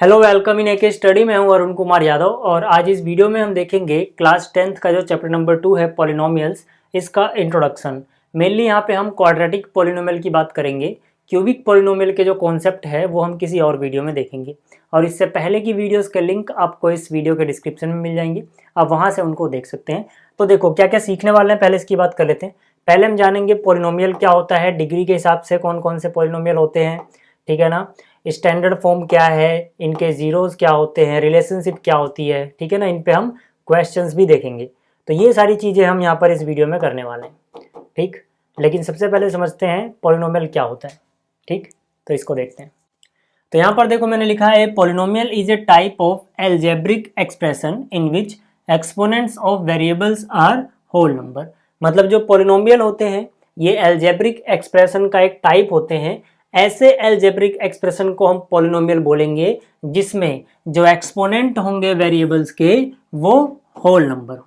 Hello, welcome in AK study. मैं हूं अरुण कुमार यादव और आज इस वीडियो में हम देखेंगे क्लास 10th का जो चैप्टर नंबर 2 है पॉलिनोमियल्स, इसका इंट्रोडक्शन। मेनली यहाँ पे हम क्वाड्रेटिक पॉलिनोमियल की बात करेंगे। क्यूबिक पॉलिनोमियल के जो कॉन्सेप्ट है वो हम किसी और वीडियो में देखेंगे और इससे पहले की वीडियोज़ के लिंक आपको इस वीडियो के डिस्क्रिप्शन में मिल जाएंगी, आप वहाँ से उनको देख सकते हैं। तो देखो क्या क्या सीखने वाले हैं, पहले इसकी बात कर लेते हैं। पहले हम जानेंगे पॉलिनोमियल क्या होता है, डिग्री के हिसाब से कौन कौन से पॉलिनोमियल होते हैं, ठीक है ना। स्टैंडर्ड फॉर्म क्या है, इनके जीरोस क्या होते हैं, रिलेशनशिप क्या होती है, ठीक है ना। इन पे हम क्वेश्चंस भी देखेंगे। तो ये सारी चीज़ें हम यहाँ पर इस वीडियो में करने वाले हैं, ठीक। लेकिन सबसे पहले समझते हैं पॉलिनोमियल क्या होता है, ठीक। तो इसको देखते हैं। तो यहाँ पर देखो मैंने लिखा है polynomial is a type of algebraic expression in which exponents of variables are whole number. मतलब जो पॉलिनोमियल होते हैं ये एल्जेब्रिक एक्सप्रेशन का एक टाइप होते हैं। ऐसे एल्जेब्रिक एक्सप्रेशन को हम पॉलिनोमियल बोलेंगे जिसमें जो एक्सपोनेंट होंगे वेरिएबल्स के वो होल नंबर हो,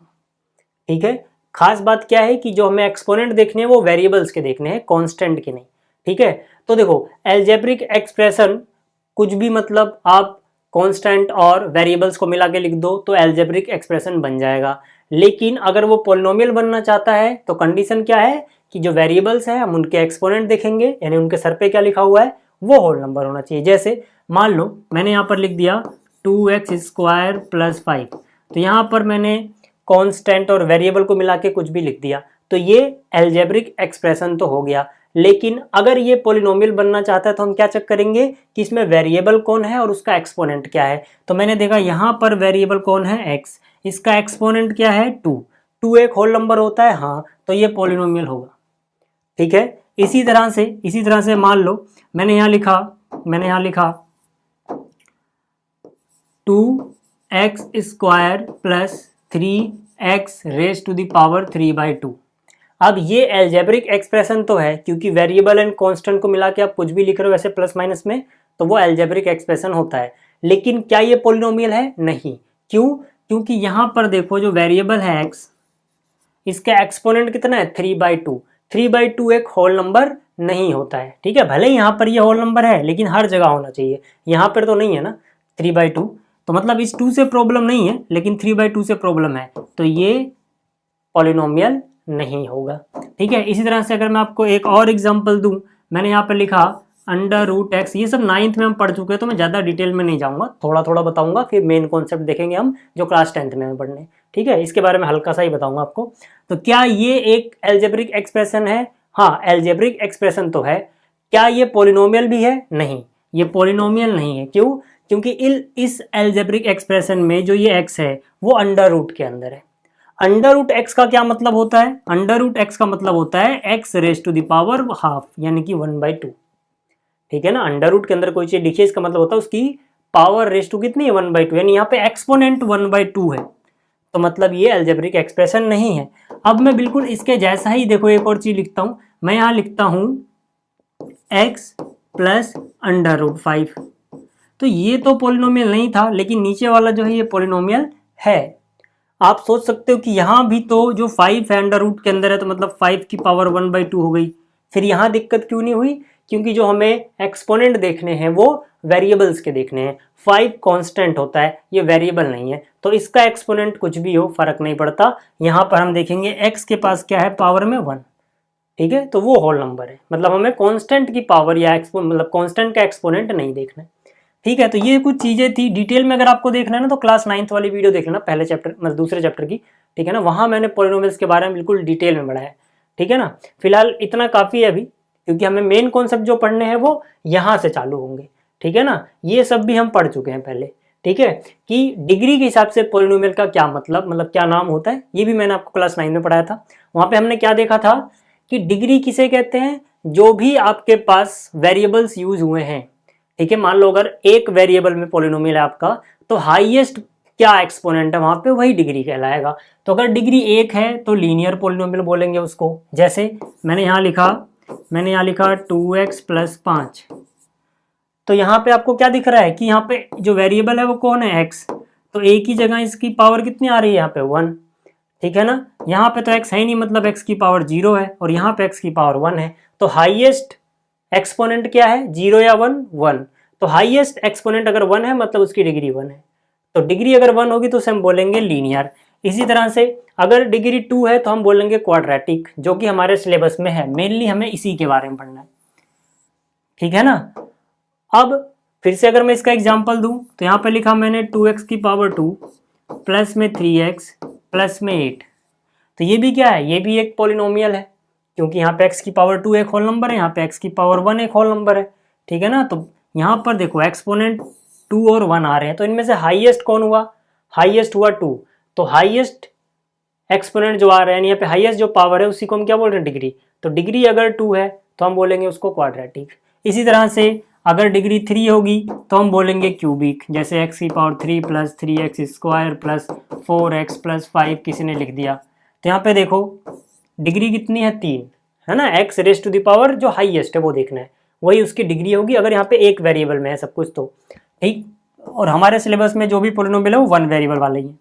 ठीक है। खास बात क्या है कि जो हमें एक्सपोनेंट देखने हैं वो वेरिएबल्स के देखने हैं, कांस्टेंट के नहीं, ठीक है। तो देखो एल्जेब्रिक एक्सप्रेशन कुछ भी, मतलब आप कांस्टेंट और वेरिएबल्स को मिला के लिख दो तो एल्जेब्रिक एक्सप्रेशन बन जाएगा। लेकिन अगर वो पॉलिनोमियल बनना चाहता है तो कंडीशन क्या है कि जो वेरिएबल्स हैं हम उनके एक्सपोनेंट देखेंगे, यानी उनके सर पे क्या लिखा हुआ है वो होल नंबर होना चाहिए। जैसे मान लो मैंने यहाँ पर लिख दिया 2x² + 5, तो यहाँ पर मैंने कांस्टेंट और वेरिएबल को मिला के कुछ भी लिख दिया, तो ये एल्जेब्रिक एक्सप्रेशन तो हो गया। लेकिन अगर ये पॉलिनोमियल बनना चाहता है तो हम क्या चेक करेंगे कि इसमें वेरिएबल कौन है और उसका एक्सपोनेंट क्या है। तो मैंने देखा यहाँ पर वेरिएबल कौन है x, इसका एक्सपोनेंट क्या है 2 एक होल नंबर होता है, हाँ, तो ये पॉलिनोमियल होगा, ठीक है। इसी तरह से मान लो मैंने यहाँ लिखा 2x² + 3x⁻³ अब ये एल्जेब्रिक एक्सप्रेशन तो है क्योंकि वेरिएबल एंड कांस्टेंट को मिला के आप कुछ भी लिख रहे हो वैसे प्लस माइनस में, तो वो एल्जेब्रिक एक्सप्रेशन होता है। लेकिन क्या ये पॉलिनोमियल है? नहीं। क्यों? क्योंकि यहाँ पर देखो जो वेरिएबल है x, इसका एक्सपोनेंट कितना है 3/2। 3/2 एक होल नंबर नहीं होता है, ठीक है। भले यहाँ पर ये होल नंबर है लेकिन हर जगह होना चाहिए, यहाँ पर तो नहीं है ना 3/2। तो मतलब इस 2 से प्रॉब्लम नहीं है लेकिन 3/2 से प्रॉब्लम है, तो ये पॉलिनोमियल नहीं होगा, ठीक है। इसी तरह से अगर मैं आपको एक और एग्जांपल दूं, मैंने यहाँ पर लिखा √x, ये सब 9th में हम पढ़ चुके हैं तो मैं ज़्यादा डिटेल में नहीं जाऊँगा, थोड़ा थोड़ा बताऊँगा, फिर मेन कॉन्सेप्ट देखेंगे हम जो क्लास 10th में पढ़ने, ठीक है। इसके बारे में हल्का सा ही बताऊँगा आपको। तो क्या ये एक एल्जेब्रिक एक्सप्रेशन है? हाँ, एल्जेब्रिक एक्सप्रेशन तो है। क्या ये पॉलिनोमियल भी है? नहीं, ये पॉलिनोमियल नहीं है। क्यों? क्योंकि इस एल्जेब्रिक एक्सप्रेशन में जो ये x है वो अंडर रूट के अंदर है। √x का क्या मतलब होता है? √x का मतलब होता है x⁻½ यानी कि 1/2, ठीक है ना। अंडर रूट के अंदर कोई चीज लिखिए, इसका मतलब होता है उसकी पावर रेस टू कितनी है 1/2, यानी यहाँ पे एक्सपोनेंट 1/2 है, तो मतलब ये एल्जेब्रिक एक्सप्रेशन नहीं है। अब मैं बिल्कुल इसके जैसा ही देखो एक और चीज लिखता हूँ, मैं यहाँ लिखता हूँ x + √5, तो ये तो पॉलिनोमियल नहीं था, लेकिन नीचे वाला जो है ये पॉलिनोमियल है। आप सोच सकते हो कि यहाँ भी तो जो 5 है अंडर रूट के अंदर है, तो मतलब 5 की पावर 1/2 हो गई। फिर यहाँ दिक्कत क्यों नहीं हुई? क्योंकि जो हमें एक्सपोनेंट देखने हैं वो वेरिएबल्स के देखने हैं। 5 कांस्टेंट होता है, ये वेरिएबल नहीं है, तो इसका एक्सपोनेंट कुछ भी हो फर्क नहीं पड़ता। यहाँ पर हम देखेंगे x के पास क्या है पावर में 1, ठीक है, तो वो होल नंबर है। मतलब हमें कांस्टेंट की पावर या मतलब कांस्टेंट का एक्सपोनेंट नहीं देखना है, ठीक है। तो ये कुछ चीजें थी। डिटेल में अगर आपको देखना है ना तो क्लास 9th वाली वीडियो देख लेना, पहले चैप्टर मतलब दूसरे चैप्टर की, ठीक है ना। वहां मैंने पॉलिनोमियल्स के बारे में बिल्कुल डिटेल में पढ़ाया है, ठीक है ना। फिलहाल इतना काफी है अभी, क्योंकि हमें मेन कॉन्सेप्ट जो पढ़ने हैं वो यहाँ से चालू होंगे, ठीक है ना। ये सब भी हम पढ़ चुके हैं पहले, ठीक है, कि डिग्री के हिसाब से पॉलिनोमियल का क्या मतलब क्या नाम होता है, ये भी मैंने आपको क्लास 9 में पढ़ाया था। वहां पे हमने क्या देखा था कि डिग्री किसे कहते हैं? जो भी आपके पास वेरिएबल्स यूज हुए हैं, ठीक है। मान लो अगर एक वेरिएबल में पॉलिनोमियल है आपका, तो हाईएस्ट क्या एक्सपोनेंट है वहां पे वही डिग्री कहलाएगा। तो अगर डिग्री 1 है तो लीनियर पॉलिनोमियल बोलेंगे उसको। जैसे मैंने यहाँ लिखा 2x + 5, तो यहाँ पे आपको क्या दिख रहा है कि यहाँ पे जो वेरिएबल है वो कौन है x, तो एक ही जगह इसकी पावर कितनी आ रही है यहाँ पे 1, ठीक है ना। यहाँ पे तो x है ही नहीं, मतलब x की पावर 0 है, और यहाँ पे x की पावर 1 है, तो हाईएस्ट एक्सपोनेंट क्या है 0 या 1? 1। तो हाईएस्ट एक्सपोनेंट अगर 1 है मतलब उसकी डिग्री 1 है, तो डिग्री अगर 1 होगी तो उसे हम बोलेंगे लीनियर। इसी तरह से अगर डिग्री 2 है तो हम बोलेंगे क्वाड्रेटिक, जो कि हमारे सिलेबस में है, मेनली हमें इसी के बारे में पढ़ना है, ठीक है ना। अब फिर से अगर मैं इसका एग्जांपल दूं तो यहाँ पे लिखा मैंने 2x की पावर 2 प्लस में 3x प्लस में 8, तो ये भी क्या है, ये भी एक पॉलिनोमियल है, क्योंकि यहाँ पे x की पावर 2 एक होल नंबर है, यहाँ पे x की पावर 1 एक होल नंबर है, ठीक है ना। तो यहाँ पर देखो एक्सपोनेंट 2 और 1 आ रहे हैं, तो इनमें से हाईएस्ट कौन हुआ, हाईएस्ट हुआ 2, तो हाईएस्ट एक्सपोनेंट जो आ रहा है यहाँ पे हाईएस्ट जो पावर है उसी को हम क्या बोल रहे हैं, डिग्री। तो डिग्री अगर 2 है तो हम बोलेंगे उसको क्वाड्रेटिक। इसी तरह से अगर डिग्री 3 होगी तो हम बोलेंगे क्यूबिक, जैसे x की power 3 plus 3x square plus 4x plus 5 किसी ने लिख दिया। तो यहाँ पे देखो डिग्री कितनी है, 3 है ना, x raise to the power जो हाईएस्ट है वो देखना है, वही उसकी डिग्री होगी अगर यहाँ पे एक वेरिएबल में है सब कुछ तो, ठीक। और हमारे सिलेबस में जो भी पॉलिनोमियल है वो 1 वेरिएबल वाले ही है,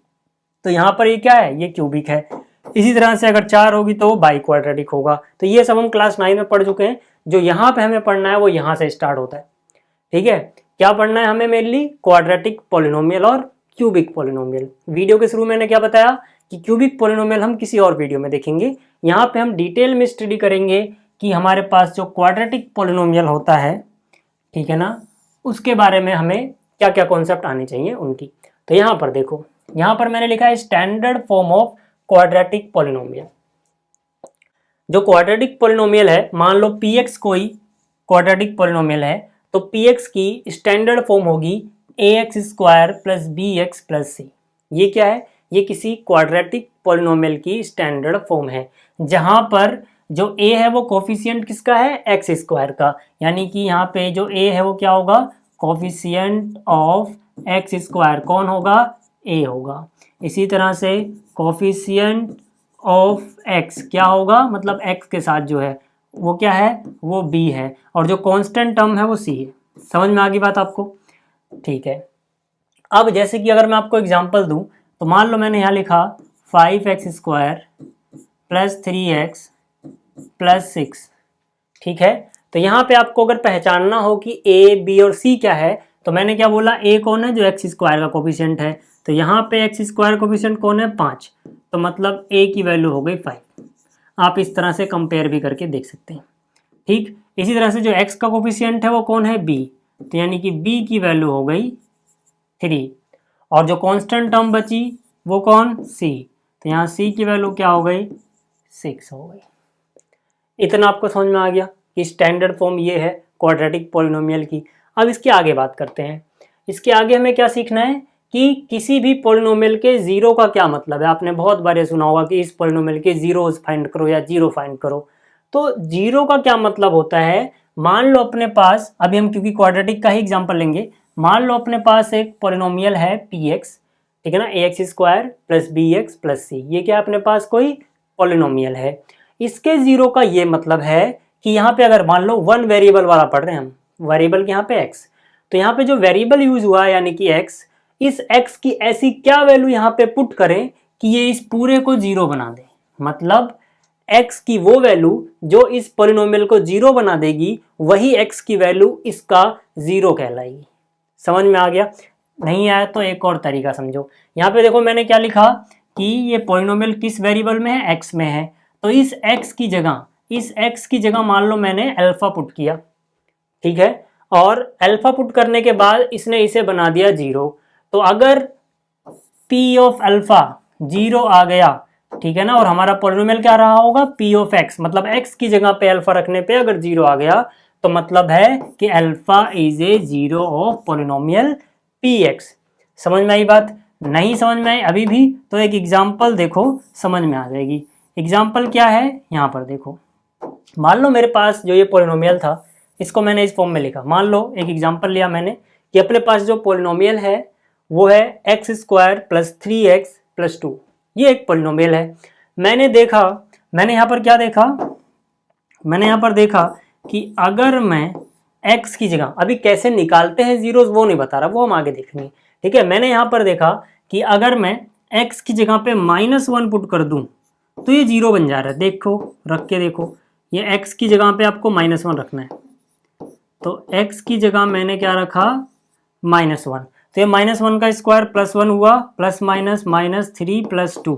तो यहाँ पर ये क्या है, ये क्यूबिक है। इसी तरह से अगर 4 होगी तो बाई क्वाड्रेटिक होगा। तो ये सब हम क्लास 9 में पढ़ चुके हैं, जो यहाँ पे हमें पढ़ना है वो यहाँ से स्टार्ट होता है, ठीक है। क्या पढ़ना है हमें, मेनली क्वाड्रेटिक पॉलिनोमियल और क्यूबिक पॉलिनोमियल। वीडियो के शुरू मैंने क्या बताया कि क्यूबिक पॉलिनोमियल हम किसी और वीडियो में देखेंगे, यहाँ पे हम डिटेल में स्टडी करेंगे कि हमारे पास जो क्वाड्रेटिक पॉलिनोमियल होता है, ठीक है ना, उसके बारे में हमें क्या क्या कॉन्सेप्ट आने चाहिए उनकी। तो यहाँ पर देखो, यहाँ पर मैंने लिखा है standard form of quadratic polynomial. जो क्वाड्रेटिक पॉलिनोमियल है, मान लो px कोई क्वाड्रेटिक पॉलिनोमियल है, तो px की स्टैंडर्ड फॉर्म होगी ax square plus bx plus c। ये क्या है, ये किसी क्वाड्रेटिक पॉलिनोमियल की स्टैंडर्ड फॉर्म है, जहां पर जो a है वो कोफिशिएंट किसका है, x स्क्वायर का, यानी कि यहाँ पे जो a है वो क्या होगा, कोफिशिएंट ऑफ x स्क्वायर कौन होगा, a होगा। इसी तरह से कोफिशिएंट ऑफ x क्या होगा, मतलब x के साथ जो है वो क्या है, वो b है, और जो कांस्टेंट टर्म है वो c है। समझ में आ गई बात आपको, ठीक है। अब जैसे कि अगर मैं आपको एग्जांपल दूं तो मान लो मैंने यहाँ लिखा 5x square plus 3x plus 6, ठीक है। तो यहाँ पे आपको अगर पहचानना हो कि a b और c क्या है, तो मैंने क्या बोला, a कौन है, जो x स्क्वायर का कोफिशिएंट है, तो यहाँ पे x स्क्वायर कोफिशिएंट कौन है, 5, तो मतलब a की वैल्यू हो गई 5। आप इस तरह से कंपेयर भी करके देख सकते हैं, ठीक। इसी तरह से जो x का कोफिशिएंट है वो कौन है, b, तो यानी कि b की वैल्यू हो गई 3, और जो कांस्टेंट टर्म बची वो कौन, c, तो यहाँ c की वैल्यू क्या हो गई, 6 हो गई। इतना आपको समझ में आ गया कि स्टैंडर्ड फॉर्म ये है क्वाड्रेटिक पॉलिनोमियल की। अब इसके आगे बात करते हैं। इसके आगे हमें क्या सीखना है कि किसी भी पॉलिनोमियल के जीरो का क्या मतलब है। आपने बहुत बार ये सुना होगा कि इस पॉलिनोमियल के जीरोस फाइंड करो या जीरो फाइंड करो। तो जीरो का क्या मतलब होता है, मान लो अपने पास, अभी हम क्योंकि क्वाड्रेटिक का ही एग्जाम्पल लेंगे, मान लो अपने पास एक पॉलिनोमियल है px, ठीक है ना, ax square plus bx plus c, ये क्या अपने पास कोई पॉलिनोमियल है। इसके जीरो का ये मतलब है कि यहाँ पे अगर मान लो 1 वेरिएबल वाला पढ़ रहे हैं हम, वेरिएबल के यहाँ पे x, तो यहाँ पे जो वेरिएबल यूज हुआ है यानी कि x, इस x की ऐसी क्या वैल्यू यहाँ पे पुट करें कि ये इस पूरे को जीरो बना दे, मतलब x की वो वैल्यू जो इस पॉलिनोमियल को जीरो बना देगी, वही x की वैल्यू इसका जीरो कहलाएगी। समझ में आ गया, नहीं आया तो एक और तरीका समझो। यहाँ पे देखो मैंने क्या लिखा कि ये पॉलिनोमियल किस वेरिएबल में है, x में है, तो इस x की जगह मान लो मैंने अल्फा पुट किया, ठीक है, और अल्फा पुट करने के बाद इसने इसे बना दिया जीरो। तो अगर p ऑफ अल्फा जीरो आ गया, ठीक है ना, और हमारा पॉलिनोमियल क्या रहा होगा, p ऑफ x, मतलब x की जगह पे अल्फा रखने पे अगर जीरो आ गया तो मतलब है कि alpha is a zero of polynomial px। समझ में आई बात, नहीं समझ में आई अभी भी तो एक एग्जाम्पल देखो, समझ में आ जाएगी। एग्जाम्पल क्या है, यहाँ पर देखो, मान लो मेरे पास जो ये पॉलिनोमियल था इसको मैंने इस फॉर्म में लिखा। मान लो एक एग्जाम्पल लिया मैंने कि अपने पास जो पॉलिनोमियल है वो है x square plus 3x plus 2, ये एक पॉलिनोमियल है। मैंने यहाँ पर क्या देखा, मैंने यहाँ पर देखा कि अगर मैं x की जगह, अभी कैसे निकालते हैं जीरोस वो नहीं बता रहा, वो हम आगे देखेंगे, ठीक है। मैंने यहाँ पर देखा कि अगर मैं x की जगह पे -1 पुट कर दूं तो ये जीरो बन जा रहा है। देखो रख के देखो, ये x की जगह पे आपको -1 रखना है, तो x की जगह मैंने क्या रखा, -1। तो ये -1 का स्क्वायर +1 हुआ, +-3 + 2,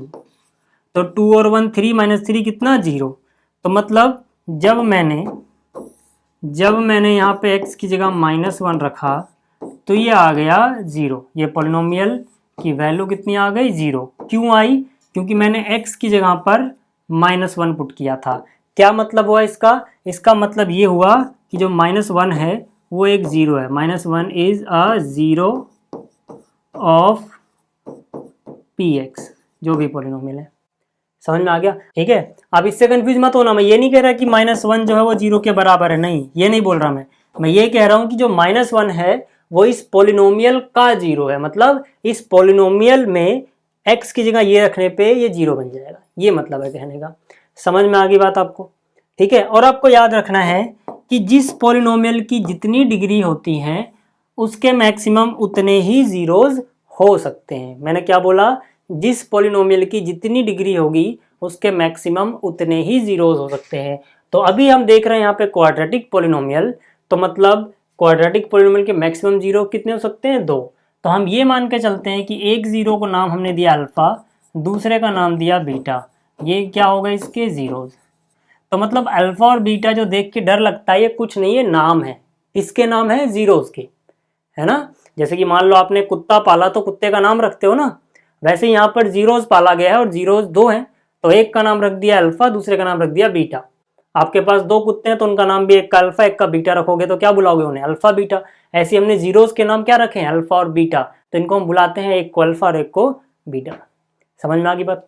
तो 2 और 1 3, -3 कितना 0। तो मतलब जब मैंने यहाँ पे x की जगह -1 रखा तो ये आ गया 0। ये पॉलिनोमियल की वैल्यू कितनी आ गई, 0। क्यों आई, क्योंकि मैंने x की जगह पर -1 पुट किया था। क्या मतलब हुआ इसका मतलब ये हुआ कि जो -1 है वो एक 0 है। -1 इज अ 0 ऑफ px, जो भी पॉलिनोमियल है। समझ में आ गया, ठीक है। अब इससे कंफ्यूज मत होना, मैं ये नहीं कह रहा कि -1 जो है वो 0 के बराबर है, नहीं, ये नहीं बोल रहा मैं ये कह रहा हूं कि जो -1 है वो इस पॉलिनोमियल का 0 है। मतलब इस पॉलिनोमियल में x की जगह ये रखने पे ये 0 बन जाएगा, ये मतलब है कहने का। समझ में आ गई बात आपको, ठीक है। और आपको याद रखना है कि जिस पॉलिनोमियल की जितनी डिग्री होती है उसके मैक्सिमम उतने ही जीरोज हो सकते हैं। मैंने क्या बोला, जिस पॉलिनोमियल की जितनी डिग्री होगी उसके मैक्सिमम उतने ही जीरोज हो सकते हैं। तो अभी हम देख रहे हैं यहाँ पे क्वाड्रेटिक पॉलिनोमियल, तो मतलब क्वाड्रेटिक पॉलिनोमियल के मैक्सिमम जीरो कितने हो सकते हैं, 2। तो हम ये मान के चलते हैं कि एक जीरो को नाम हमने दिया अल्फा, दूसरे का नाम दिया बीटा, ये क्या होगा इसके जीरोज। तो मतलब अल्फा और बीटा जो देख के डर लगता है ये कुछ नहीं है, नाम है, इसके नाम है जीरोज के, है ना। जैसे कि मान लो आपने कुत्ता पाला तो कुत्ते का नाम रखते हो ना, वैसे यहाँ पर जीरोज पाला गया है और जीरोज 2 हैं, तो एक का नाम रख दिया अल्फा, दूसरे का नाम रख दिया बीटा। आपके पास 2 कुत्ते हैं तो उनका नाम भी एक का अल्फा एक का बीटा रखोगे तो क्या बुलाओगे उन्हें, अल्फा बीटा। ऐसे हमने जीरोज के नाम क्या रखे हैं, अल्फा और बीटा, तो इनको हम बुलाते हैं एक को अल्फा और एक को बीटा। समझ में आ गई बात।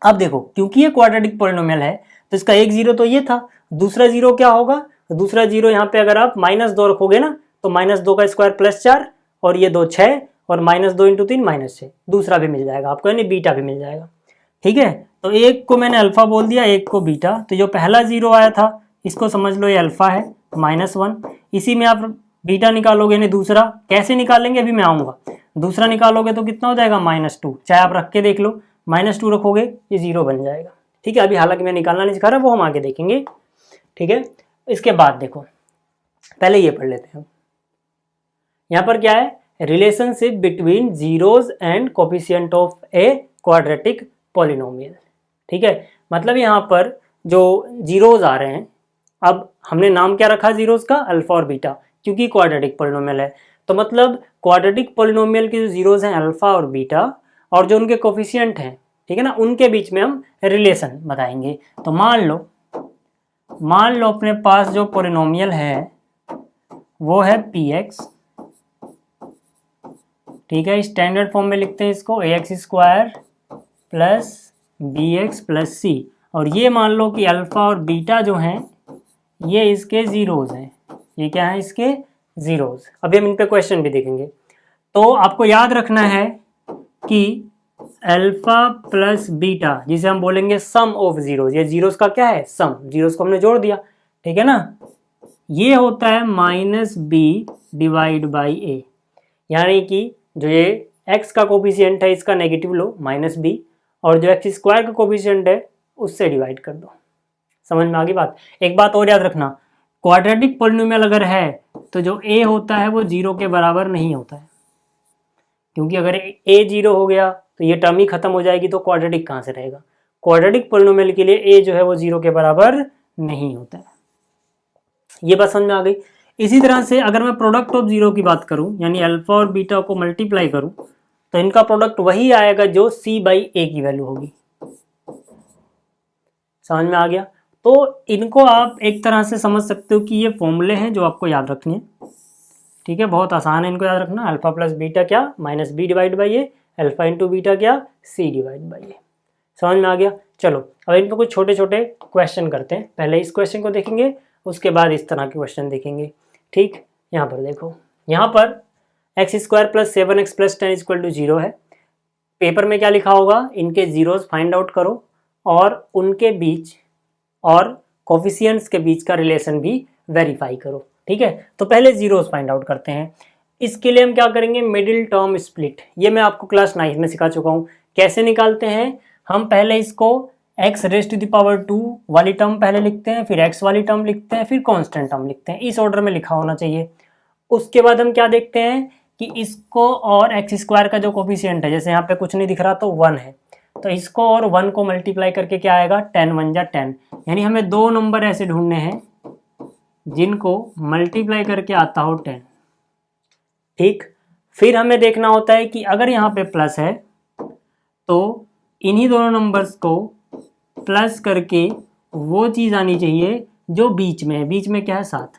अब देखो, क्योंकि ये क्वाड्रेटिक पॉलिनोमियल है तो इसका एक जीरो तो ये था, दूसरा जीरो क्या होगा, दूसरा जीरो यहाँ पे अगर आप -2 रखोगे ना तो -2 का स्क्वायर +4 और ये 2 6 और -2 × 3 -6, दूसरा भी मिल जाएगा आपको, यानी बीटा भी मिल जाएगा, ठीक है। तो एक को मैंने अल्फा बोल दिया, एक को बीटा। तो जो पहला जीरो आया था इसको समझ लो ये अल्फा है, -1। इसी में आप बीटा निकालोगे, यानी दूसरा कैसे निकालेंगे अभी मैं आऊँगा। दूसरा निकालोगे तो कितना हो जाएगा, -2, चाहे आप रख के देख लो, -2 रखोगे ये 0 बन जाएगा, ठीक है। अभी हालांकि मैं निकालना नहीं सिखा रहा, वो हम आगे देखेंगे, ठीक है। इसके बाद देखो, पहले ये पढ़ लेते हैं। यहाँ पर क्या है, relationship between zeros and coefficient of a quadratic polynomial, ठीक है। मतलब यहाँ पर जो जीरोज आ रहे हैं, अब हमने नाम क्या रखा जीरोज का, अल्फा और बीटा, क्योंकि क्वाड्रेटिक पॉलिनोमियल है। तो मतलब क्वाड्रेटिक पॉलिनोमियल के जो जीरोज हैं अल्फा और बीटा, और जो उनके कोफिशिएंट हैं, ठीक है ना, उनके बीच में हम रिलेशन बताएंगे। तो मान लो अपने पास जो पॉलिनोमियल है वो है px, ठीक है। स्टैंडर्ड फॉर्म में लिखते हैं इसको ax² + bx + c, और ये मान लो कि अल्फा और बीटा जो हैं ये इसके जीरोज हैं, ये क्या है, इसके जीरोज। अभी हम इन पे क्वेश्चन भी देखेंगे। तो आपको याद रखना है कि अल्फा + बीटा, जिसे हम बोलेंगे सम ऑफ जीरोज, ये जीरोज का क्या है, सम, जीरोज को हमने जोड़ दिया, ठीक है ना। ये होता है -b/a, यानी कि जो ये x का कोफिशिएंट है इसका नेगेटिव लो -b, और जो x² का कोफिशिएंट है उससे डिवाइड कर दो। समझ में आ गई बात। एक बात और याद रखना, क्वाड्रेटिक पॉलिनोमियल अगर है तो जो a होता है वो 0 के बराबर नहीं होता है, क्योंकि अगर a 0 हो गया तो ये टर्म ही खत्म हो जाएगी, तो क्वाड्रेटिक कहाँ से रहेगा। क्वाड्रेटिक पॉलिनोमियल के लिए a जो है वो 0 के बराबर नहीं होता है, ये बात समझ में आ गई। इसी तरह से अगर मैं प्रोडक्ट ऑफ जीरो की बात करूं, यानी अल्फा और बीटा को मल्टीप्लाई करूं, तो इनका प्रोडक्ट वही आएगा जो c/a की वैल्यू होगी। समझ में आ गया। तो इनको आप एक तरह से समझ सकते हो कि ये फॉर्मूले हैं जो आपको याद रखने हैं, ठीक है। बहुत आसान है इनको याद रखना, अल्फा + बीटा क्या, -b/a, अल्फा × बीटा क्या, c/a। समझ में आ गया। चलो अब इन पर कुछ छोटे छोटे क्वेश्चन करते हैं। पहले इस क्वेश्चन को देखेंगे, उसके बाद इस तरह के क्वेश्चन देखेंगे, ठीक। यहाँ पर देखो, यहाँ पर x² + 7x + 10 = 0 है। पेपर में क्या लिखा होगा, इनके जीरोज फाइंड आउट करो और उनके बीच और कोफिशिएंट्स के बीच का रिलेशन भी वेरीफाई करो, ठीक है। तो पहले जीरोज फाइंड आउट करते हैं। इसके लिए हम क्या करेंगे, मिडिल टर्म स्प्लिट, ये मैं आपको क्लास 9 में सिखा चुका हूँ। कैसे निकालते हैं, हम पहले इसको x raise to the power 2 वाली टर्म पहले लिखते हैं, फिर एक्स वाली टर्म लिखते हैं, फिर कांस्टेंट टर्म लिखते हैं, इस ऑर्डर में लिखा होना चाहिए। उसके बाद हम क्या देखते हैं कि इसको और एक्स स्क्वायर का जो कोफिशिएंट है, जैसे यहाँ पे कुछ नहीं दिख रहा तो 1 है, तो इसको और 1 को मल्टीप्लाई करके क्या आएगा 10 1 जा 10, यानी हमें दो नंबर ऐसे ढूंढने हैं जिनको मल्टीप्लाई करके आता हो 10। ठीक, फिर हमें देखना होता है कि अगर यहाँ पे प्लस है तो इन्हीं दोनों नंबर्स को प्लस करके वो चीज़ आनी चाहिए जो बीच में है। बीच में क्या है 7।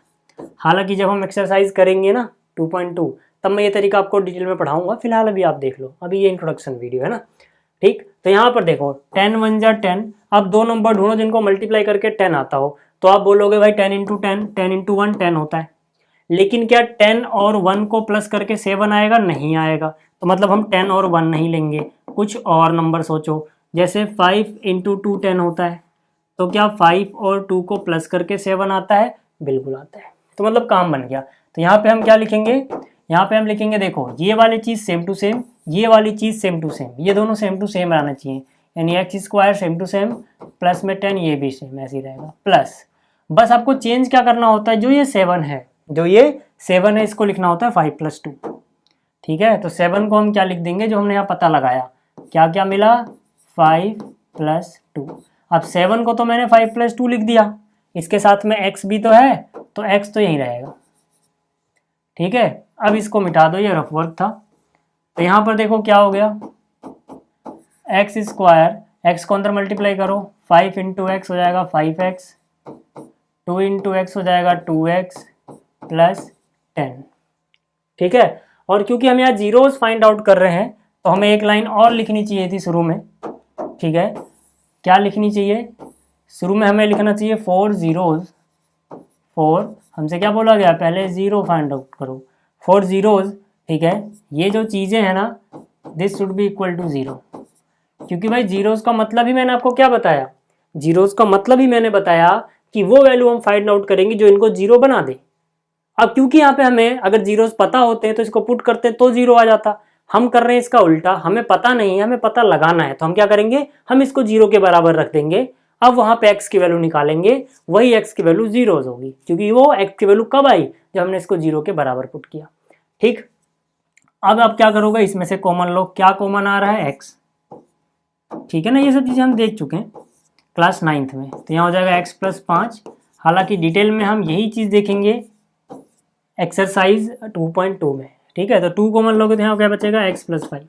हालांकि जब हम एक्सरसाइज करेंगे ना 2.2 तब मैं ये तरीका आपको डिटेल में पढ़ाऊंगा, फिलहाल अभी आप देख लो, अभी ये इंट्रोडक्शन वीडियो है ना। ठीक, तो यहाँ पर देखो 10 1 जा 10, अब दो नंबर ढूंढो जिनको मल्टीप्लाई करके 10 आता हो, तो आप बोलोगे भाई 10 इंटू 10, 10 इंटू 1 10 होता है, लेकिन क्या 10 और 1 को प्लस करके 7 आएगा? नहीं आएगा। तो मतलब हम 10 और 1 नहीं लेंगे, कुछ और नंबर सोचो। जैसे 5 इंटू 2 10 होता है, तो क्या 5 और 2 को प्लस करके 7 आता है? बिल्कुल आता है। तो मतलब काम बन गया। तो यहाँ पे हम क्या लिखेंगे? यहाँ पे हम लिखेंगे देखो ये वाली चीज़ सेम टू सेम, ये वाली चीज़ सेम टू सेम, ये दोनों सेम टू सेम रहना चाहिए, यानी x square same to same plus में 10 ये भी सेम ऐसे ही रहेगा प्लस। बस आपको चेंज क्या करना होता है, जो ये 7 है, जो ये 7 है इसको लिखना होता है 5 + 2। ठीक है, तो 7 को हम क्या लिख देंगे जो हमने यहाँ पता लगाया, क्या क्या मिला 5 + 2। अब 7 को तो मैंने 5 + 2 लिख दिया, इसके साथ में x भी तो है, तो x तो यहीं रहेगा। ठीक है, अब इसको मिटा दो, ये रफ वर्क था। तो यहाँ पर देखो क्या हो गया, एक्स स्क्वायर, एक्स को अंदर मल्टीप्लाई करो, 5 इंटू एक्स हो जाएगा 5x, 2 इंटू एक्स हो जाएगा 2x + 10। ठीक है, और क्योंकि हम यहाँ जीरोस फाइंड आउट कर रहे हैं तो हमें एक लाइन और लिखनी चाहिए थी शुरू में। ठीक है, क्या लिखनी चाहिए शुरू में? हमें लिखना चाहिए 4 zeros, 4 हमसे क्या बोला गया, पहले 0 फाइंड आउट करो, 4 zeros। ठीक है, ये जो चीज़ें हैं ना, this should be equal to 0, क्योंकि भाई जीरोस का मतलब ही मैंने आपको क्या बताया, जीरोस का मतलब ही मैंने बताया कि वो वैल्यू हम फाइंड आउट करेंगे जो इनको 0 बना दे। अब क्योंकि यहाँ पे हमें अगर जीरोस पता होते हैं तो इसको पुट करते तो 0 आ जाता, हम कर रहे हैं इसका उल्टा, हमें पता नहीं है, हमें पता लगाना है, तो हम क्या करेंगे, हम इसको 0 के बराबर रख देंगे। अब वहां पे x की वैल्यू निकालेंगे, वही x की वैल्यू 0 होगी, क्योंकि वो x की वैल्यू कब आई, जब हमने इसको 0 के बराबर पुट किया। ठीक, अब आप क्या करोगे, इसमें से कॉमन लो, क्या कॉमन आ रहा है x। ठीक है ना, ये सब चीज़ें हम देख चुके हैं क्लास 9th में। तो यहाँ हो जाएगा x + 5। हालांकि डिटेल में हम यही चीज़ देखेंगे एक्सरसाइज 2.2 में। ठीक है, तो 2 कॉमन लोगे तो यहाँ क्या बचेगा, x + 5।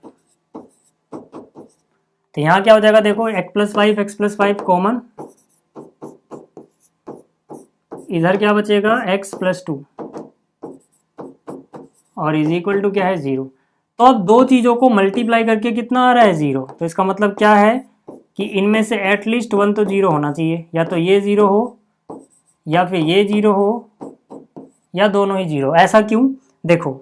तो यहाँ क्या हो जाएगा, देखो x + 5 कॉमन, इधर क्या बचेगा x + 2 और इज इक्वल टू क्या है 0। तो अब दो चीज़ों को मल्टीप्लाई करके कितना आ रहा है 0, तो इसका मतलब क्या है कि इनमें से एटलीस्ट 1 तो 0 होना चाहिए, या तो ये 0 हो या फिर ये 0 हो या दोनों ही 0। ऐसा क्यों, देखो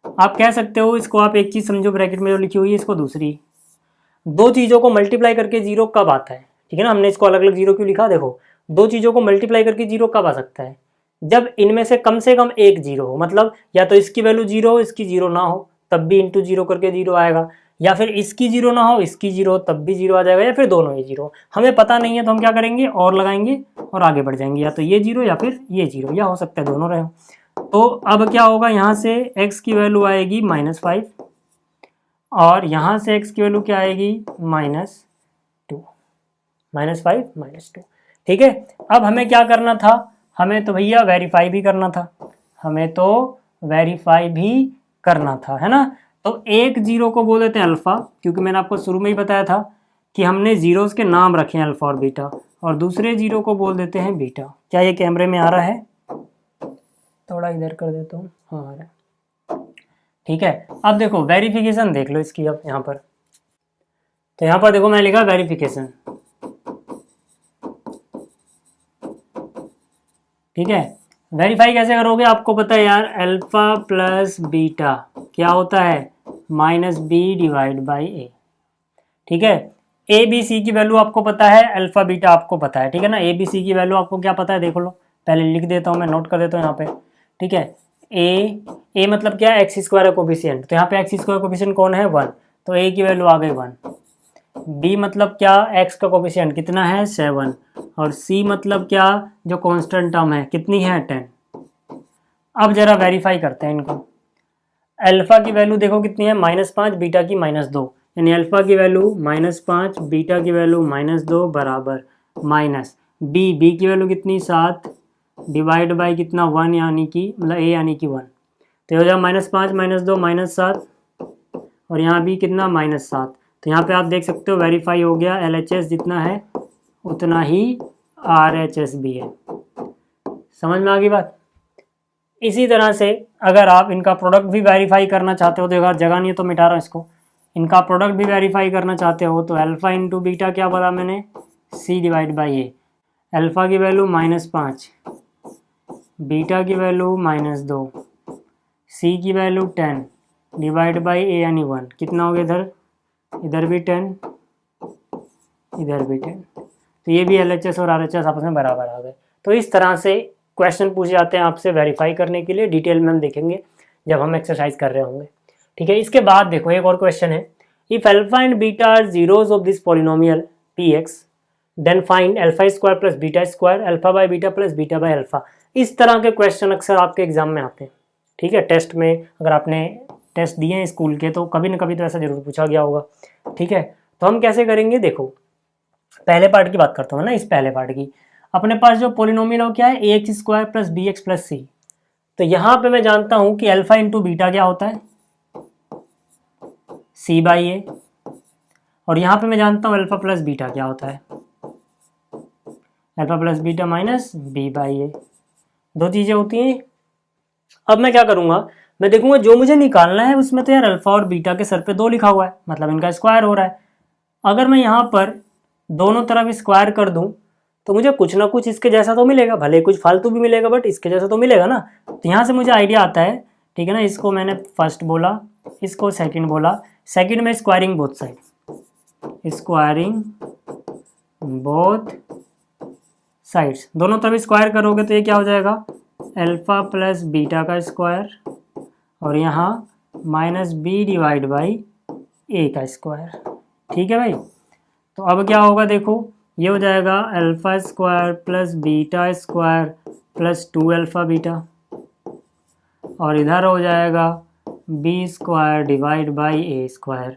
आप कह सकते हो, इसको आप एक चीज़ समझो, ब्रैकेट में जो लिखी हुई है इसको दूसरी, दो चीज़ों को मल्टीप्लाई करके 0 कब आता है। ठीक है ना, हमने इसको अलग अलग 0 क्यों लिखा, देखो दो चीज़ों को मल्टीप्लाई करके 0 कब आ सकता है, जब इनमें से कम एक 0 हो, मतलब या तो इसकी वैल्यू 0 हो, इसकी 0 ना हो, तब भी इंटू 0 करके 0 आएगा, या फिर इसकी 0 ना हो, इसकी 0 हो, तब भी 0 आ जाएगा, या फिर दोनों ही 0। हमें पता नहीं है तो हम क्या करेंगे, और लगाएंगे और आगे बढ़ जाएंगे, या तो ये 0 या फिर ये 0, या हो सकता है दोनों रहे। तो अब क्या होगा, यहाँ से x की वैल्यू आएगी -5 और यहाँ से x की वैल्यू क्या आएगी -2, -5 -2। ठीक है, अब हमें क्या करना था, हमें तो भैया वेरीफाई भी करना था, हमें तो वेरीफाई भी करना था, है ना। तो एक 0 को बोल देते हैं अल्फ़ा, क्योंकि मैंने आपको शुरू में ही बताया था कि हमने जीरोस के नाम रखे हैं अल्फ़ा और बीटा, और दूसरे 0 को बोल देते हैं बीटा। क्या ये कैमरे में आ रहा है, थोड़ा इधर कर देता हूँ, हाँ आ रहा है। ठीक है, अब देखो वेरिफिकेशन देख लो इसकी, अब यहाँ पर, तो यहाँ पर देखो मैंने लिखा वेरिफिकेशन। ठीक है, वेरीफाई कैसे करोगे, आपको पता है यार, अल्फा प्लस बीटा क्या होता है -b/a। ठीक है, ए बी सी की वैल्यू आपको पता है, अल्फा बीटा आपको पता है। ठीक है ना, ए बी सी की वैल्यू आपको क्या पता है, देखो लो, पहले लिख देता हूँ मैं, नोट कर देता हूँ यहाँ पे। ठीक है, ए मतलब क्या है, x² कोफिशिएंट, तो यहाँ पे x² कोफिशिएंट कौन है 1, तो a की वैल्यू आ गई 1। b मतलब क्या, x का कोफिशिएंट कितना है 7, और c मतलब क्या, जो कांस्टेंट टर्म है कितनी है 10। अब जरा वेरीफाई करते हैं इनको। अल्फा की वैल्यू देखो कितनी है -5, बीटा की -2, यानी अल्फा की वैल्यू -5, बीटा की वैल्यू -2 बराबर माइनस बी की वैल्यू कितनी 7 डिवाइड बाई कितना 1, यानी कि मतलब a यानी कि 1, तो हो जाएगा -5 -2 -7, और यहाँ भी कितना -7। तो यहाँ पे आप देख सकते हो वेरीफाई हो गया, LHS जितना है उतना ही RHS भी है। समझ में आ गई बात। इसी तरह से अगर आप इनका प्रोडक्ट भी वेरीफाई करना चाहते हो, तो अगर जगह नहीं है तो मिटा रहा हूँ इसको, इनका प्रोडक्ट भी वेरीफाई करना चाहते हो तो अल्फा इंटू बीटा क्या बोला मैंने, C divide by A. Alpha की वैल्यू -5, बीटा की वैल्यू -2, C की वैल्यू 10 डिवाइड बाई ए यानी 1, कितना हो गया इधर भी 10, इधर भी 10, तो ये भी LHS और RHS आपस में बराबर आ गए। तो इस तरह से क्वेश्चन पूछे जाते हैं आपसे वेरीफाई करने के लिए, डिटेल में हम देखेंगे जब हम एक्सरसाइज कर रहे होंगे। ठीक है, इसके बाद देखो एक और क्वेश्चन है, if alpha and beta are zeros of this polynomial px then find alpha square plus beta square alpha by beta plus beta by alpha. इस तरह के क्वेश्चन अक्सर आपके एग्जाम में आते हैं। ठीक है, टेस्ट में अगर आपने टेस्ट दिए हैं स्कूल के तो कभी ना कभी तो ऐसा जरूर पूछा गया होगा। ठीक है, तो हम कैसे करेंगे, देखो पहले पार्ट की बात करता हूँ ना, इस पहले पार्ट की। अपने पास जो पोलिनोमियल हो क्या है, ax square plus B X plus C. तो यहाँ पे मैं जानता हूँ कि अल्फा इंटू बीटा क्या होता है, c बाई ए, और यहाँ पे मैं जानता हूँ अल्फा प्लस बीटा क्या होता है, alpha plus beta minus B by A. दो चीज़ें होती हैं। अब मैं क्या करूँगा, मैं देखूंगा जो मुझे निकालना है उसमें तो यार अल्फा और बीटा के सर पे 2 लिखा हुआ है, मतलब इनका स्क्वायर हो रहा है। अगर मैं यहाँ पर दोनों तरफ स्क्वायर कर दूं तो मुझे कुछ ना कुछ इसके जैसा तो मिलेगा, भले कुछ फालतू भी मिलेगा बट इसके जैसा तो मिलेगा ना। तो यहाँ से मुझे आइडिया आता है, ठीक है ना, इसको मैंने फर्स्ट बोला, इसको सेकंड बोला। सेकंड में squaring both side, squaring both sides, दोनों तरफ स्क्वायर करोगे तो ये क्या हो जाएगा, अल्फा प्लस बीटा का स्क्वायर, और यहाँ माइनस बी डिवाइड बाई ए का स्क्वायर। ठीक है भाई, तो अब क्या होगा देखो, ये हो जाएगा alpha square plus beta square plus 2 alpha beta, और इधर हो जाएगा b square divide by a square.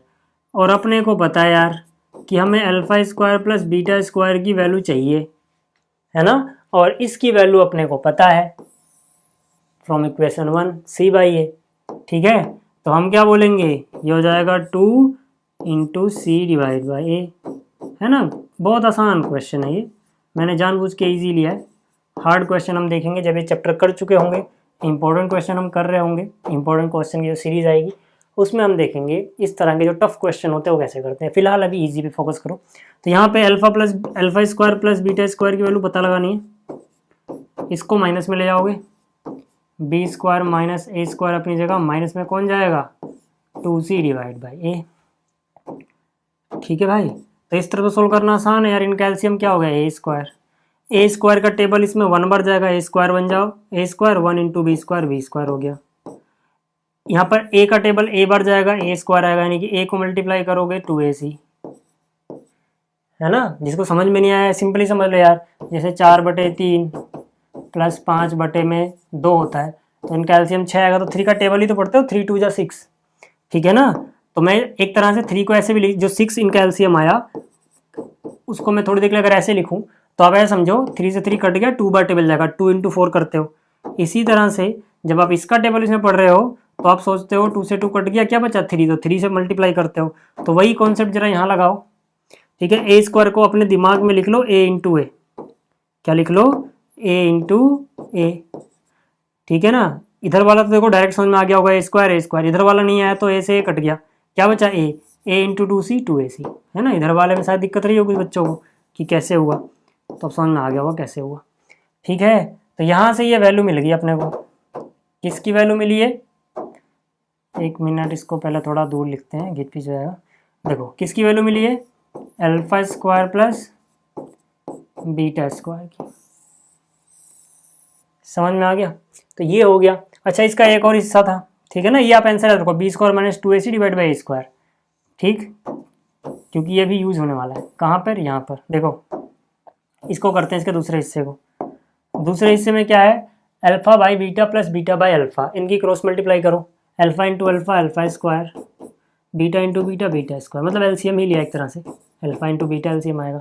और अपने को पता है यार कि हमें alpha square plus beta square की वैल्यू चाहिए, है ना, और इसकी वैल्यू अपने को पता है फ्रॉम इक्वेशन 1 c बाई ए। ठीक है, तो हम क्या बोलेंगे, ये हो जाएगा 2 इंटू सी डिवाइड बाई ए, है ना। बहुत आसान क्वेश्चन है ये, मैंने जानबूझ के इजी लिया है। हार्ड क्वेश्चन हम देखेंगे जब ये चैप्टर कर चुके होंगे, इंपॉर्टेंट क्वेश्चन हम कर रहे होंगे, इंपॉर्टेंट क्वेश्चन की जो सीरीज आएगी उसमें हम देखेंगे इस तरह के जो टफ क्वेश्चन होते हैं वो कैसे करते हैं। फिलहाल अभी इजी पे फोकस करो। तो यहाँ पे alpha square plus beta square की वैल्यू पता लगानी है, इसको माइनस में ले जाओगे, बी स्क्वायर माइनस ए स्क्वायर अपनी जगह, माइनस में कौन जाएगा 2c डिवाइड बाई ए। ठीक है भाई, तो इस तरह से सोल्व करना आसान है यार। इनका एलसीएम क्या हो गया, ए स्क्वायर का टेबल इसमें 1 बढ़ जाएगा, ए स्क्वायर बन जाओ, ए स्क्वायर 1 इंटू बी स्क्वायर हो गया। यहाँ पर ए का टेबल ए बढ़ जाएगा, ए स्क्वायर आएगा, यानी कि ए को मल्टीप्लाई करोगे 2ac, है ना। जिसको समझ में नहीं आया सिंपली समझ लो यार, जैसे 4/3 प्लस 5/2 होता है, तो इनका एलसीएम 6 आएगा, तो 3 का टेबल ही तो पढ़ते हो, 3 2 जा 6। ठीक है ना, तो मैं एक तरह से 3 को ऐसे भी लिख, जो 6 इनका एलसीएम आया उसको मैं थोड़ी देर के लिए अगर ऐसे लिखूं तो आप ऐसे समझो 3 से 3 कट गया, 2 टेबल जाएगा, 2 इंटू 4 करते हो। इसी तरह से जब आप इसका टेबल इसमें पढ़ रहे हो तो आप सोचते हो 2 से 2 कट गया, क्या बचा 3, तो 3 से मल्टीप्लाई करते हो। तो वही कॉन्सेप्ट जरा यहाँ लगाओ। ठीक है, ए स्क्वायर को अपने दिमाग में लिख लो ए इंटू ए, क्या लिख लो, ए इंटू ए। ठीक है ना, इधर वाला तो देखो डायरेक्ट समझ में आ गया होगा, ए स्क्वायर, इधर वाला नहीं आया तो ए से ए कट गया, क्या बचा ए इंटू 2c 2ac, है ना। इधर वाले में शायद दिक्कत रही होगी बच्चों को कि कैसे हुआ, तो अब समझ में आ गया होगा कैसे हुआ। ठीक है, तो यहाँ से ये वैल्यू मिल गई अपने को, किसकी वैल्यू मिली है, 1 मिनट इसको पहले थोड़ा दूर लिखते हैं, गिट पिच जाएगा। देखो किसकी वैल्यू मिली है, alpha square plus beta square की। समझ में आ गया, तो ये हो गया। अच्छा, इसका एक और हिस्सा था, ठीक है ना, ये आप आंसर रखो, b square minus 2ac divide by a square. ठीक, क्योंकि ये भी यूज होने वाला है। कहाँ पर? यहाँ पर देखो, इसको करते हैं इसके दूसरे हिस्से को। दूसरे हिस्से में क्या है? Alpha by beta plus beta by alpha, इनकी क्रॉस मल्टीप्लाई करो। Alpha into alpha, alpha square, beta into beta, beta square, मतलब एलसीएम ही लिया एक तरह से। अल्फा इंटू बीटा एलसीएम आएगा।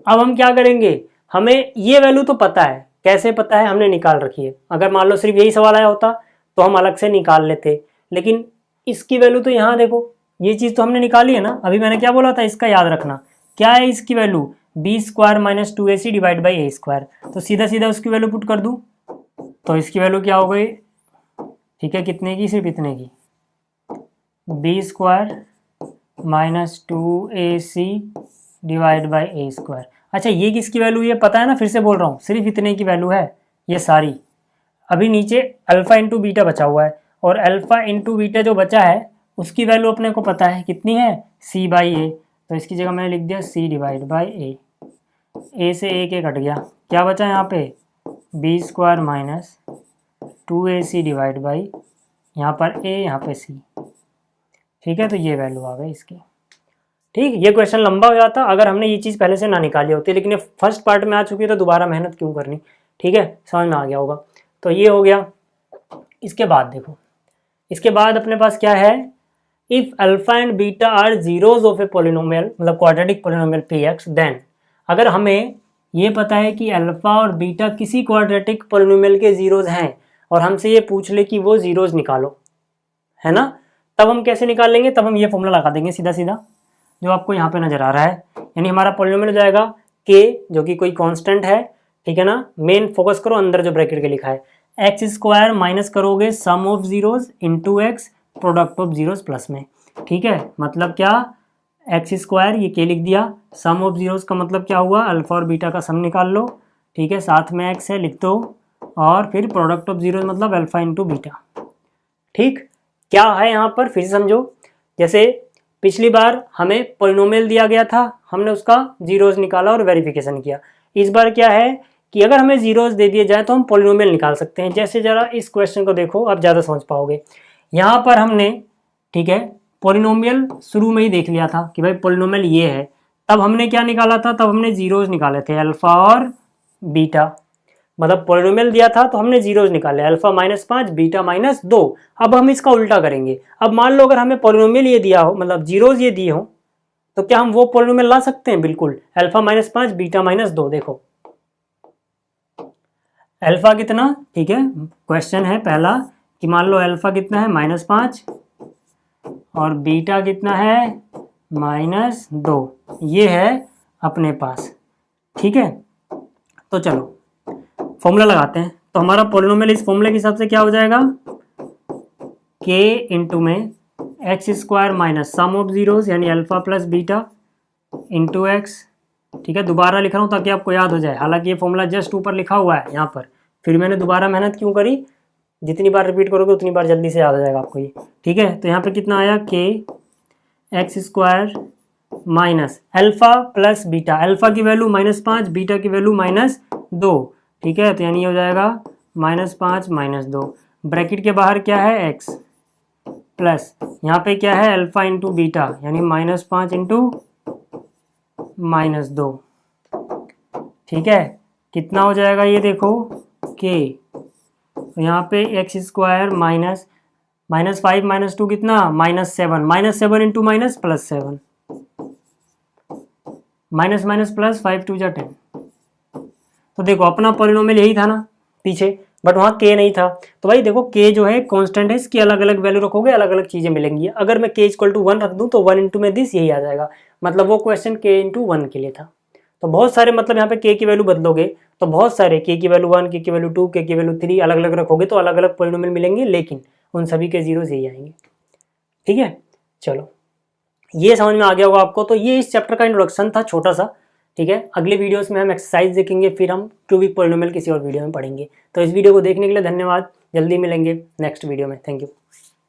अब हम क्या करेंगे, हमें ये वैल्यू तो पता है, कैसे पता है? हमने निकाल रखी है। अगर मान लो सिर्फ यही सवाल आया होता तो हम अलग से निकाल लेते, लेकिन इसकी वैल्यू तो यहाँ देखो, ये चीज़ तो हमने निकाली है ना। अभी मैंने क्या बोला था, इसका याद रखना। क्या है इसकी value? B square minus 2ac divide by a square. तो सीधा सीधा उसकी वैल्यू पुट कर दूँ तो इसकी वैल्यू क्या हो गई? ठीक है, कितने की? सिर्फ इतने की, b square minus 2ac divide by a square. अच्छा, ये किसकी वैल्यू? ये पता है ना, फिर से बोल रहा हूँ, सिर्फ इतने की वैल्यू है ये सारी। अभी नीचे अल्फा इंटू बीटा बचा हुआ है, और अल्फा इंटू बीटा जो बचा है उसकी वैल्यू अपने को पता है कितनी है? c by a. तो इसकी जगह मैंने लिख दिया c divide by a. A से ए के कट गया, क्या बचा यहाँ पे? B square minus 2ac divide by, यहाँ पर a, यहाँ पे c। ठीक है, तो ये वैल्यू आ गई इसकी। ठीक, ये क्वेश्चन लंबा हो जाता अगर हमने ये चीज़ पहले से ना निकाली होती, लेकिन ये फर्स्ट पार्ट में आ चुकी है तो दोबारा मेहनत क्यों करनी। ठीक है, समझ में आ गया होगा। तो ये हो गया। इसके बाद देखो, इसके बाद अपने पास क्या है? If alpha and beta are zeros of a polynomial, मतलब क्वाड्रेटिक पोलिनोमियल px, देन अगर हमें ये पता है कि अल्फा और बीटा किसी क्वाड्रेटिक पोलिनोमियल के जीरोज हैं और हमसे ये पूछ ले कि वो जीरोज निकालो, है ना, तब हम कैसे निकाल लेंगे? तब हम ये फॉर्मूला लगा देंगे सीधा सीधा, जो आपको यहाँ पे नजर आ रहा है। यानी हमारा पोलिनोमियल हो जाएगा k, जो कि कोई कांस्टेंट है। ठीक है ना, मेन फोकस करो अंदर जो ब्रैकेट के लिखा है, एक्स स्क्वायर माइनस करोगे sum of zeros into X product of zeros plus में। ठीक है, मतलब क्या? एक्स स्क्वायर, ये k लिख दिया, सम ऑफ जीरोज का मतलब क्या हुआ? अल्फा और बीटा का सम निकाल लो। ठीक है, साथ में एक्स है लिख दो, और फिर प्रोडक्ट ऑफ जीरोज मतलब अल्फा इंटू बीटा। ठीक, क्या है यहाँ पर फिर समझो। जैसे पिछली बार हमें पोलिनोमियल दिया गया था, हमने उसका जीरोज निकाला और वेरिफिकेशन किया। इस बार क्या है कि अगर हमें जीरोज दे दिए जाए तो हम पोलिनोमियल निकाल सकते हैं। जैसे जरा इस क्वेश्चन को देखो, आप ज़्यादा समझ पाओगे। यहाँ पर हमने, ठीक है, पोलिनोमियल शुरू में ही देख लिया था कि भाई पोलिनोमियल ये है। तब हमने क्या निकाला था? तब हमने जीरोज निकाले थे, अल्फा और बीटा। मतलब पोलिनोमियल दिया था तो हमने जीरोज निकाले, अल्फा -5 बीटा -2। अब हम इसका उल्टा करेंगे। अब मान लो अगर हमें पोलिनोमियल ये दिया हो, मतलब जीरोज ये दिए हो, तो क्या हम वो पोलिनोमियल ला सकते हैं? बिल्कुल, अल्फा -5 बीटा -2। देखो अल्फा कितना, ठीक है, क्वेश्चन है पहला कि मान लो अल्फा कितना है? -5, और बीटा कितना है? -2। ये है अपने पास। ठीक है, तो चलो फॉर्मूला लगाते हैं। तो हमारा पोलिनोमियल इस फॉर्मूले के हिसाब से क्या हो जाएगा? k इंटू में X square minus sum of zeros यानी alpha plus beta into X. ठीक है, दोबारा लिख रहा हूँ ताकि आपको याद हो जाए। हालांकि ये फॉर्मूला जस्ट ऊपर लिखा हुआ है यहाँ पर, फिर मैंने दोबारा मेहनत क्यों करी? जितनी बार रिपीट करोगे उतनी बार जल्दी से याद हो जाएगा आपको ये। ठीक है, तो यहाँ पे कितना आया? k x square minus alpha plus beta, alpha की वैल्यू -5, बीटा की वैल्यू -2। ठीक है, तो यानी ये हो जाएगा -5 -2। ब्रैकेट के बाहर क्या है? x प्लस यहाँ पे क्या है? अल्फा इंटू बीटा यानी -5 इंटू -2। ठीक है, कितना हो जाएगा ये देखो k। तो यहाँ पे एक्स स्क्वायर माइनस -5 -2 कितना? -7, -7 into minus plus 7, minus minus plus 5 2 10। तो देखो अपना पोलिनोमियल यही था ना पीछे, बट वहाँ k नहीं था। तो भाई देखो k जो है कांस्टेंट है, इसकी अलग अलग वैल्यू रखोगे अलग अलग चीज़ें मिलेंगी। अगर मैं k = 1 रख दूँ तो 1 इंटू में दिस यही आ जाएगा। मतलब वो क्वेश्चन k × 1 के लिए था। तो बहुत सारे, मतलब यहाँ पे k की वैल्यू बदलोगे तो बहुत सारे, k की वैल्यू 1, k की वैल्यू 2, k की वैल्यू 3 अलग अलग रखोगे तो अलग अलग पोलिनोमियल मिलेंगे, लेकिन उन सभी के जीरो यही आएंगे। ठीक है, चलो ये समझ में आ गया होगा आपको। तो ये इस चैप्टर का इंट्रोडक्शन था छोटा सा। ठीक है, अगले वीडियोस में हम एक्सरसाइज देखेंगे, फिर हम क्यूबिक पोलिनोमियल किसी और वीडियो में पढ़ेंगे। तो इस वीडियो को देखने के लिए धन्यवाद। जल्दी मिलेंगे नेक्स्ट वीडियो में। Thank you.